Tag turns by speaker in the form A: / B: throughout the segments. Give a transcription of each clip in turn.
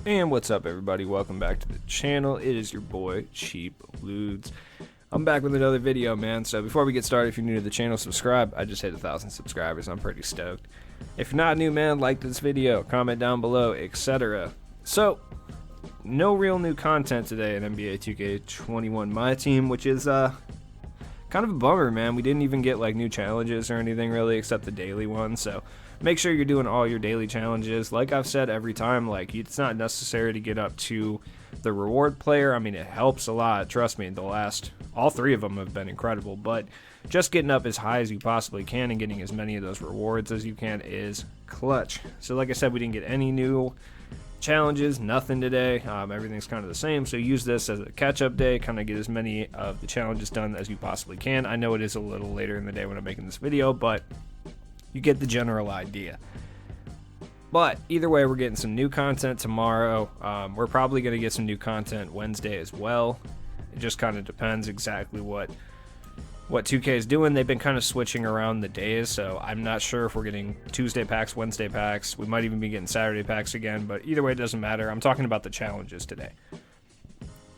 A: And what's up, everybody? Welcome back to the channel. It is your boy Cheap Ludes. I'm back with another video, man. So before we get started, if you're new to the channel, subscribe. I just hit 1,000 subscribers. I'm pretty stoked. If you're not new, man, like this video, comment down below, etc. So no real new content today in NBA 2K21 my team, which is kind of a bummer, man. We didn't even get like new challenges or anything really, except the daily one. So make sure you're doing all your daily challenges. Like I've said every time, like it's not necessary to get up to the reward player. I mean, it helps a lot. Trust me, all three of them have been incredible, but just getting up as high as you possibly can and getting as many of those rewards as you can is clutch. So like I said, we didn't get any new challenges, nothing today. Everything's kind of the same, so use this as a catch-up day, kind of get as many of the challenges done as you possibly can. I know it is a little later in the day when I'm making this video, but you get the general idea. But either way, we're getting some new content tomorrow. We're probably going to get some new content Wednesday as well. It just kind of depends exactly what 2K is doing. They've been kind of switching around the days, so I'm not sure if we're getting Tuesday packs, Wednesday packs. We might even be getting Saturday packs again, but either way, it doesn't matter. I'm talking about the challenges today.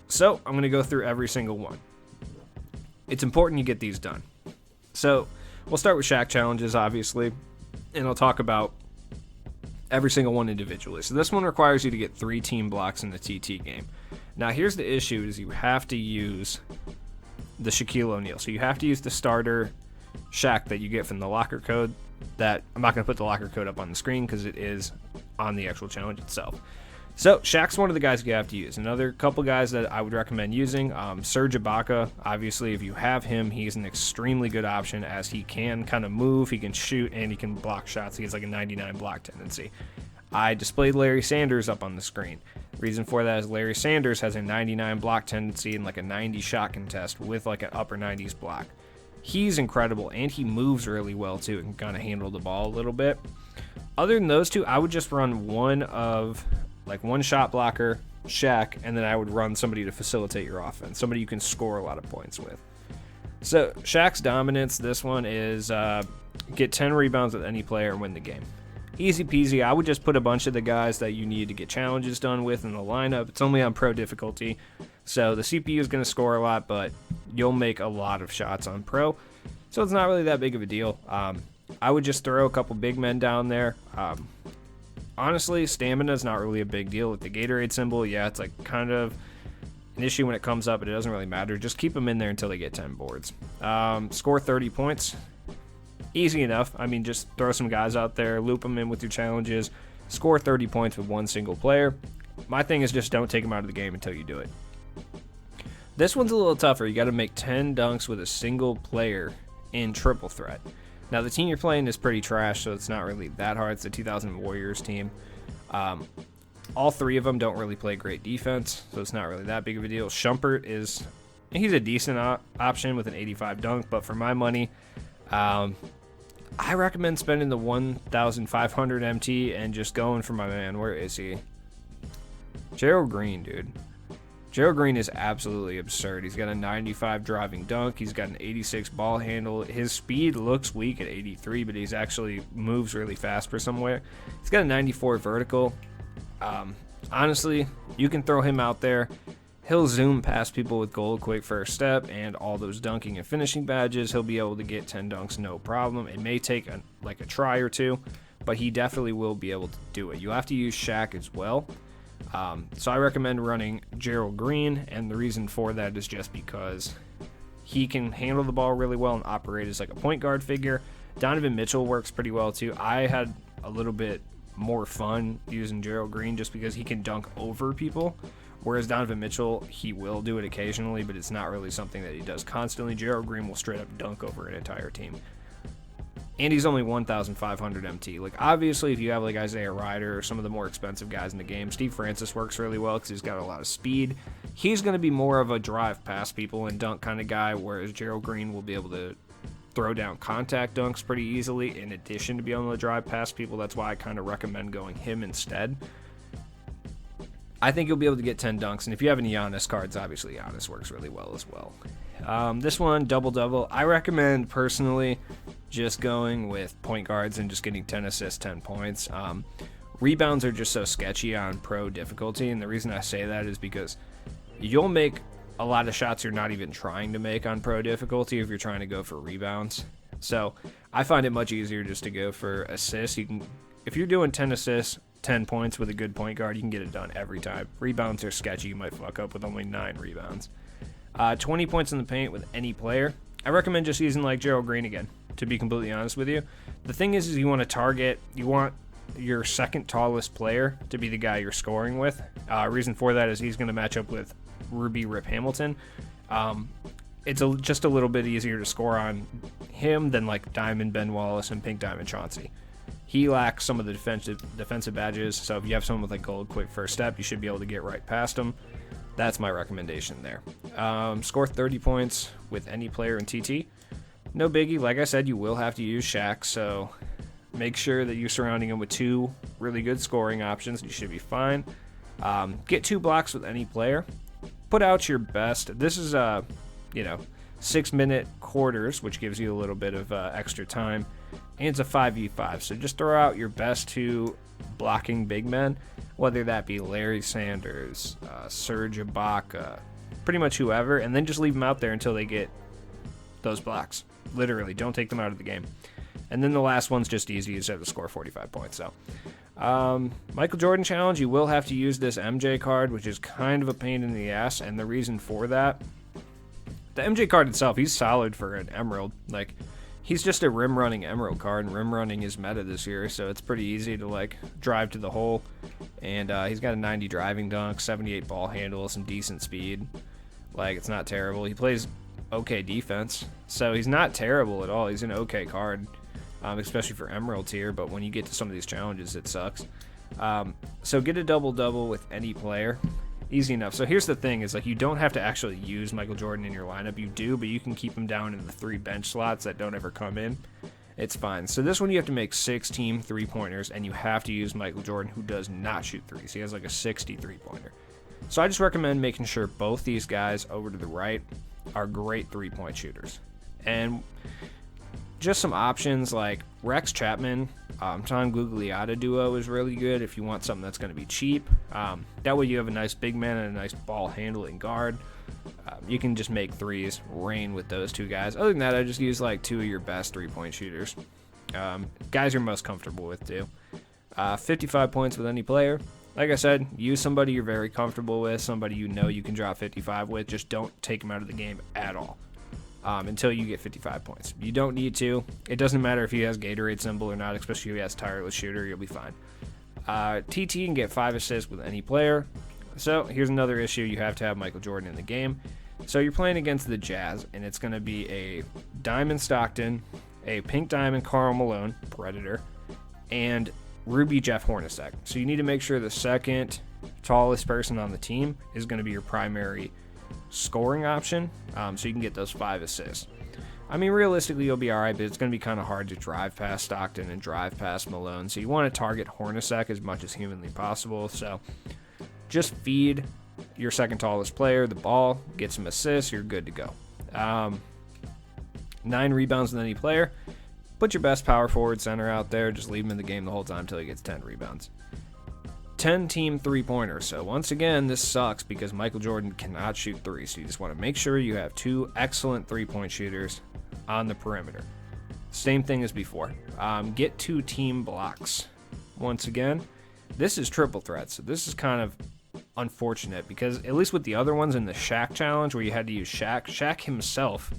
A: So I'm going to go through every single one. It's important you get these done. So we'll start with Shaq challenges, obviously, and I'll talk about every single one individually. So this one requires you to get 3 team blocks in the TT game. Now here's the issue, is you have to use the Shaquille O'Neal. So you have to use the starter Shaq that you get from the locker code. That I'm not going to put the locker code up on the screen because it is on the actual challenge itself. So Shaq's one of the guys you have to use. Another couple guys that I would recommend using, Serge Ibaka. Obviously, if you have him, he's an extremely good option as he can kind of move, he can shoot, and he can block shots. He has like a 99 block tendency. I displayed Larry Sanders up on the screen. Reason for that is Larry Sanders has a 99 block tendency and like a 90 shot contest with like an upper 90s block. He's incredible, and he moves really well too and can kind of handle the ball a little bit. Other than those two, I would just run one shot blocker, Shaq, and then I would run somebody to facilitate your offense, somebody you can score a lot of points with. So Shaq's dominance, this one is get 10 rebounds with any player and win the game. Easy peasy. I would just put a bunch of the guys that you need to get challenges done with in the lineup. It's only on pro difficulty, so the CPU is going to score a lot, but you'll make a lot of shots on pro, so it's not really that big of a deal. I would just throw a couple big men down there. Honestly, stamina is not really a big deal with the Gatorade symbol. Yeah, it's like kind of an issue when it comes up, but it doesn't really matter. Just keep them in there until they get 10 boards. Score 30 points. Easy enough. I mean, just throw some guys out there, loop them in with your challenges, score 30 points with one single player. My thing is just don't take them out of the game until you do it. This one's a little tougher. You got to make 10 dunks with a single player in triple threat. Now, the team you're playing is pretty trash, so it's not really that hard. It's the 2000 Warriors team. All 3 of them don't really play great defense, so it's not really that big of a deal. Shumpert he's a decent option with an 85 dunk, but for my money, I recommend spending the 1,500 MT and just going for my man. Where is he? Gerald Green, dude. Gerald Green is absolutely absurd. He's got a 95 driving dunk. He's got an 86 ball handle. His speed looks weak at 83, but he's actually moves really fast for somewhere. He's got a 94 vertical. Honestly, you can throw him out there. He'll zoom past people with gold quick first step and all those dunking and finishing badges. He'll be able to get 10 dunks no problem. It may take a try or two, but he definitely will be able to do it. You have to use Shaq as well. So I recommend running Gerald Green, and the reason for that is just because he can handle the ball really well and operate as like a point guard figure. Donovan Mitchell works pretty well too. I had a little bit more fun using Gerald Green just because he can dunk over people. Whereas Donovan Mitchell, he will do it occasionally, but it's not really something that he does constantly. Gerald Green will straight up dunk over an entire team. And he's only 1,500 MT. Like, obviously, if you have like Isaiah Ryder or some of the more expensive guys in the game, Steve Francis works really well because he's got a lot of speed. He's going to be more of a drive past people and dunk kind of guy, whereas Gerald Green will be able to throw down contact dunks pretty easily in addition to being able to drive past people. That's why I kind of recommend going him instead. I think you'll be able to get 10 dunks, and if you have any Giannis cards, obviously Giannis works really well as well. This one, double-double, I recommend personally just going with point guards and just getting 10 assists, 10 points. Rebounds are just so sketchy on pro difficulty, and the reason I say that is because you'll make a lot of shots you're not even trying to make on pro difficulty if you're trying to go for rebounds. So I find it much easier just to go for assists. If you're doing 10 assists, 10 points with a good point guard, you can get it done every time. Rebounds are sketchy. You might fuck up with only 9 rebounds. 20 points in the paint with any player. I recommend just using like Gerald Green again, to be completely honest with you. The thing is you want to target, you want your second tallest player to be the guy you're scoring with. Reason for that is he's going to match up with Ruby Rip Hamilton. It's just a little bit easier to score on him than like Diamond Ben Wallace and Pink Diamond Chauncey. He lacks some of the defensive badges, so if you have someone with like gold quick first step, you should be able to get right past him. That's my recommendation there. Score 30 points with any player in TT. No biggie. Like I said, you will have to use Shaq, so make sure that you're surrounding him with 2 really good scoring options. You should be fine. Get 2 blocks with any player. Put out your best. This is 6-minute quarters, which gives you a little bit of extra time, and it's a 5v5. So just throw out your best 2 blocking big men, whether that be Larry Sanders, Serge Ibaka, pretty much whoever, and then just leave them out there until they get those blocks. Literally, don't take them out of the game. And then the last one's just easy. You just have to score 45 points. So, Michael Jordan challenge, you will have to use this MJ card, which is kind of a pain in the ass. And the reason for that, the MJ card itself, he's solid for an Emerald. Like, he's just a rim running Emerald card, and rim running is meta this year, so it's pretty easy to like drive to the hole. And he's got a 90 driving dunk, 78 ball handle, some decent speed. Like, it's not terrible. He plays okay defense, so he's not terrible at all. He's an okay card, especially for Emerald tier, but when you get to some of these challenges, it sucks. So get a double-double with any player. Easy enough. So here's the thing, is like you don't have to actually use Michael Jordan in your lineup. You do, but you can keep him down in the 3 bench slots that don't ever come in. It's fine. So this one you have to make 6 team 3-pointers, and you have to use Michael Jordan, who does not shoot threes. He has like a 60 3-pointer. So I just recommend making sure both these guys over to the right are great 3-point shooters. And just some options like Rex Chapman, Tom Gugliotta duo is really good if you want something that's going to be cheap. That way you have a nice big man and a nice ball handling guard. You can just make threes rain with those 2 guys. Other than that, I just use like 2 of your best 3-point shooters. Guys you're most comfortable with too. 55 points with any player. Like I said, use somebody you're very comfortable with, somebody you know you can drop 55 with. Just don't take them out of the game at all until you get 55 points. You don't need to. It doesn't matter if he has Gatorade symbol or not, especially if he has tireless shooter. You'll be fine. TT can get 5 assists with any player. So here's another issue. You have to have Michael Jordan in the game. So you're playing against the Jazz, and it's going to be a Diamond Stockton, a Pink Diamond Karl Malone, Predator, and Ruby Jeff Hornacek. So you need to make sure the second tallest person on the team is going to be your primary scoring option, so you can get those 5 assists. I mean, realistically, you'll be all right, but it's going to be kind of hard to drive past Stockton and drive past Malone. So you want to target Hornacek as much as humanly possible. So just feed your second tallest player the ball, get some assists, you're good to go. 9 rebounds with any player. Put your best power forward center out there. Just leave him in the game the whole time until he gets 10 rebounds. 10 team 3-pointers. So once again, this sucks because Michael Jordan cannot shoot 3. So you just want to make sure you have 2 excellent 3-point shooters on the perimeter. Same thing as before. Get 2 team blocks. Once again, this is triple threat. So this is kind of unfortunate because at least with the other ones in the Shaq challenge where you had to use Shaq himself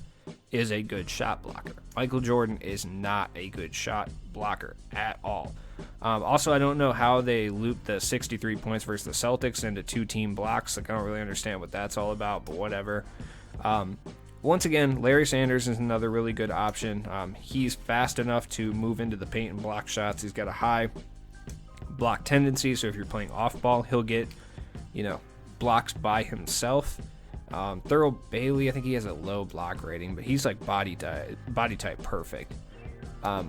A: is a good shot blocker. Michael Jordan is not a good shot blocker at all. Also, I don't know how they looped the 63 points versus the Celtics into 2 team blocks. Like, I don't really understand what that's all about, but whatever. Once again, Larry Sanders is another really good option. He's fast enough to move into the paint and block shots. He's got a high block tendency, so if you're playing off ball, he'll get, blocks by himself. Thurl Bailey, I think he has a low block rating, but he's like body type perfect.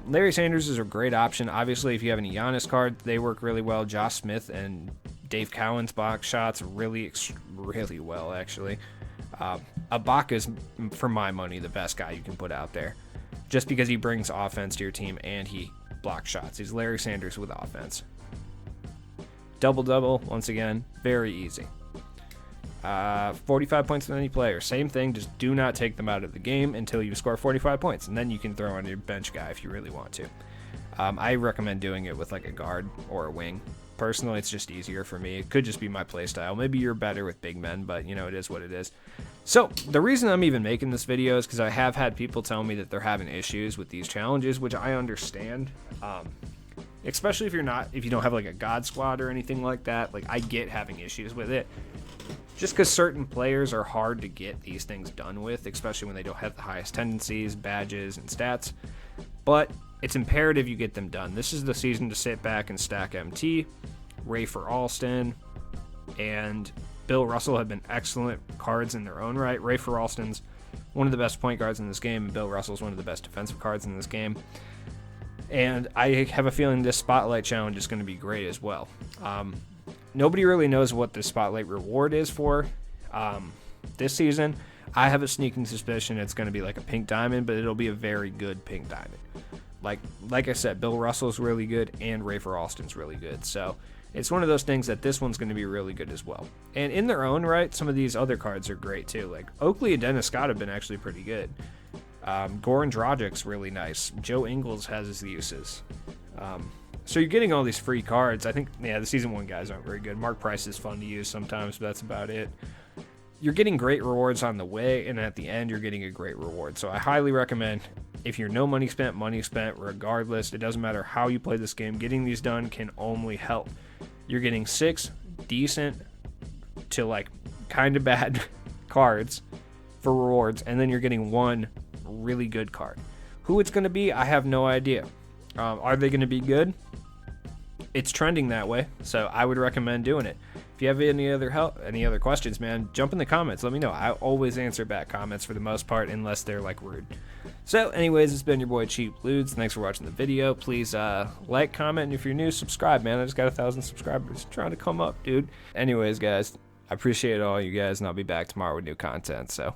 A: Larry Sanders is a great option. Obviously, if you have any Giannis card, they work really well. Josh Smith and Dave Cowan's box shots really well, actually. Ibaka's, for my money, the best guy you can put out there, just because he brings offense to your team and he blocks shots. He's Larry Sanders with offense. Double-double, once again, very easy. 45 points with any player, same thing, just do not take them out of the game until you score 45 points, and then you can throw on your bench guy if you really want to. I recommend doing it with like a guard or a wing. Personally, it's just easier for me. It could just be my playstyle. Maybe you're better with big men, but you know, it is what it is. So the reason I'm even making this video is because I have had people tell me that they're having issues with these challenges, which I understand. Especially if you don't have like a god squad or anything like that. Like, I get having issues with it. Just because certain players are hard to get these things done with, especially when they don't have the highest tendencies, badges, and stats. But it's imperative you get them done. This is the season to sit back and stack MT. Rafer Alston and Bill Russell have been excellent cards in their own right. Rafer Alston's one of the best point guards in this game, and Bill Russell's one of the best defensive cards in this game. And I have a feeling this Spotlight Challenge is going to be great as well. Nobody really knows what the Spotlight reward is for this season. I have a sneaking suspicion it's going to be like a pink diamond, but it'll be a very good pink diamond. Like I said, Bill Russell's really good, and Rafer Alston's really good. So it's one of those things that this one's going to be really good as well. And in their own right, some of these other cards are great too. Like Oakley and Dennis Scott have been actually pretty good. Goran Dragic's really nice. Joe Ingles has his uses. So you're getting all these free cards. I think, yeah, the Season 1 guys aren't very good. Mark Price is fun to use sometimes, but that's about it. You're getting great rewards on the way, and at the end, you're getting a great reward. So I highly recommend, if you're no money spent, regardless. It doesn't matter how you play this game. Getting these done can only help. You're getting 6 decent to, like, kind of bad cards for rewards, and then you're getting 1 really good card. Who it's going to be, I have no idea. Are they going to be good? It's trending that way, so I would recommend doing it. If you have any other questions, man, jump in the comments. Let me know. I always answer back comments for the most part, unless they're like rude. So, anyways, it's been your boy Cheap Ludes. Thanks for watching the video. Please like, comment, and if you're new, subscribe, man. I just got 1,000 subscribers. Trying to come up, dude. Anyways, guys, I appreciate all you guys, and I'll be back tomorrow with new content. So.